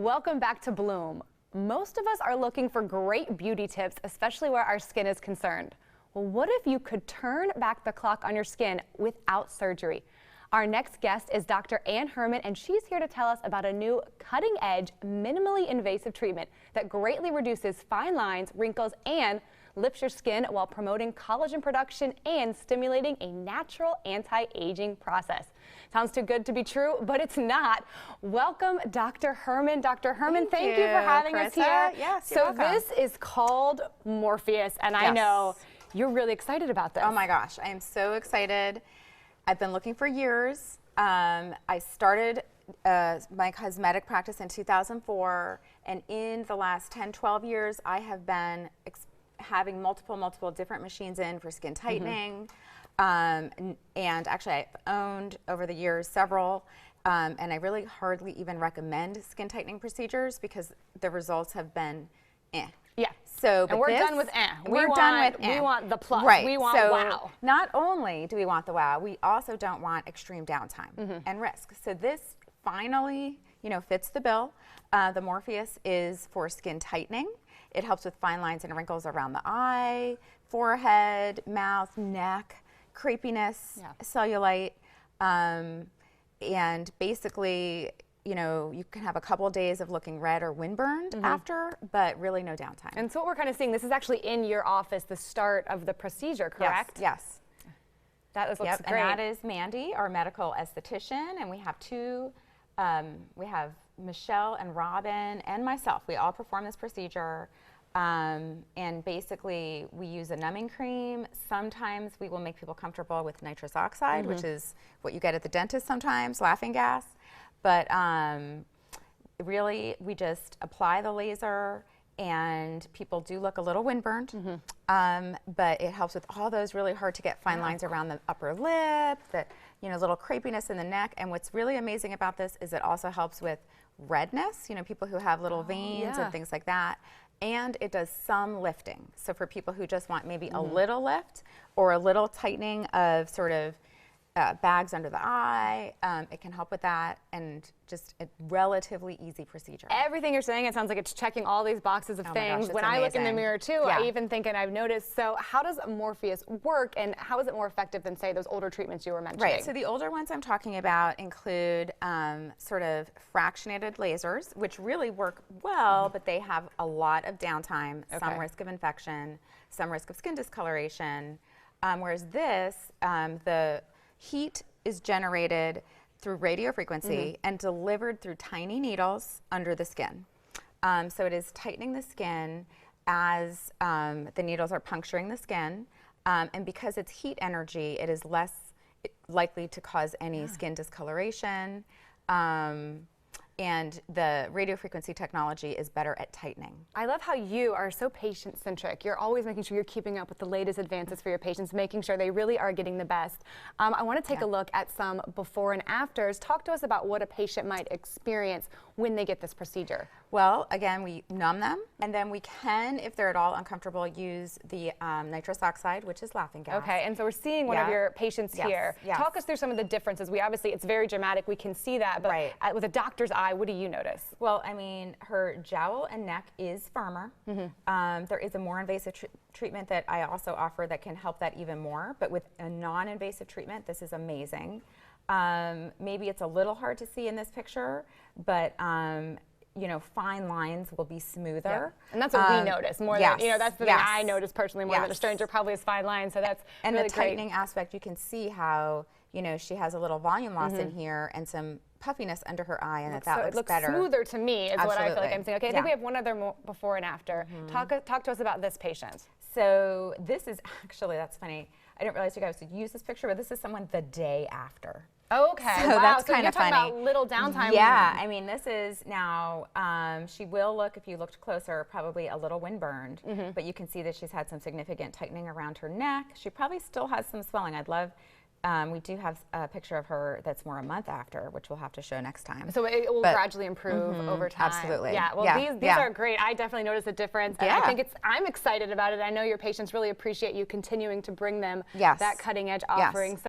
Welcome back to Bloom. Most of us are looking for great beauty tips, especially where our skin is concerned. Well, what if you could turn back the clock on your skin without surgery? Our next guest is Dr. Ann Hermann, and she's here to tell us about a new cutting-edge, minimally invasive treatment that greatly reduces fine lines, wrinkles, and lifts your skin while promoting collagen production and stimulating a natural anti-aging process. Sounds too good to be true, but it's not. Welcome, Dr. Hermann. Dr. Hermann, thank you for having us here. Yes, so this is called Morpheus, and I know you're really excited about this. Oh my gosh, I am so excited. I've been looking for years. I started my cosmetic practice in 2004, and in the last 10, 12 years, I have been having multiple different machines in for skin tightening. And actually I've owned over the years several, and I really hardly even recommend skin tightening procedures because the results have been eh. Yeah. So, and we're done with eh. We're done with eh. We want the plus. Right. We want so wow. Not only do we want the wow, we also don't want extreme downtime and risk. So this finally, fits the bill. The Morpheus is for skin tightening. It helps with fine lines and wrinkles around the eye, forehead, mouth, neck, crepiness, cellulite, and basically, you can have a couple of days of looking red or windburned after, but really no downtime. And so what we're kind of seeing, this is actually in your office, the start of the procedure, correct? Yes. That looks great. And that is Mandy, our medical esthetician, and we have two, we have Michelle and Robin and myself. We all perform this procedure. And basically we use a numbing cream. Sometimes we will make people comfortable with nitrous oxide, which is what you get at the dentist sometimes, laughing gas. But really we just apply the laser, and people do look a little windburned, but it helps with all those really hard to get fine lines around the upper lip, the little crepiness in the neck. And what's really amazing about this is it also helps with redness, people who have little veins and things like that. And it does some lifting. So for people who just want maybe a little lift or a little tightening of sort of bags under the eye, it can help with that, and just a relatively easy procedure. Everything you're saying, it sounds like it's checking all these boxes of things. When I look in the mirror too, I even think, and I've noticed, so how does Morpheus work, and how is it more effective than, say, those older treatments you were mentioning? Right, so the older ones I'm talking about include sort of fractionated lasers, which really work well, but they have a lot of downtime, some risk of infection, some risk of skin discoloration, whereas this, the heat is generated through radio frequency and delivered through tiny needles under the skin. So it is tightening the skin as the needles are puncturing the skin. And because it's heat energy, it is less likely to cause any skin discoloration. And the radio frequency technology is better at tightening. I love how you are so patient-centric. You're always making sure you're keeping up with the latest advances for your patients, making sure they really are getting the best. I want to take a look at some before and afters. Talk to us about what a patient might experience when they get this procedure. Well, again, we numb them, and then we can, if they're at all uncomfortable, use the nitrous oxide, which is laughing gas. Okay, and so we're seeing one of your patients here. Talk us through some of the differences. We obviously, it's very dramatic, we can see that, but with a doctor's eye, what do you notice? Well, I mean, her jowl and neck is firmer. There is a more invasive treatment that I also offer that can help that even more, but with a non-invasive treatment, this is amazing. Maybe it's a little hard to see in this picture, but fine lines will be smoother. And that's what we notice more than, that's the thing I notice personally more than a stranger probably is fine lines, so that's and really the tightening aspect, you can see how, she has a little volume loss in here and some puffiness under her eye, and that looks better. It looks smoother to me is what I feel like I'm saying. Okay, I think we have one other before and after. Talk to us about this patient. So this is actually, that's funny, I didn't realize you guys would use this picture, but this is someone the day after. Okay, so that's kind of funny. You're talking about little downtime. Yeah, I mean, this is now, she will look, if you looked closer, probably a little windburned, but you can see that she's had some significant tightening around her neck. She probably still has some swelling. I'd love, we do have a picture of her that's more a month after, which we'll have to show next time. So it will gradually improve over time. Absolutely. Yeah, well, these are great. I definitely notice a difference. And I think I'm excited about it. I know your patients really appreciate you continuing to bring them that cutting edge offering.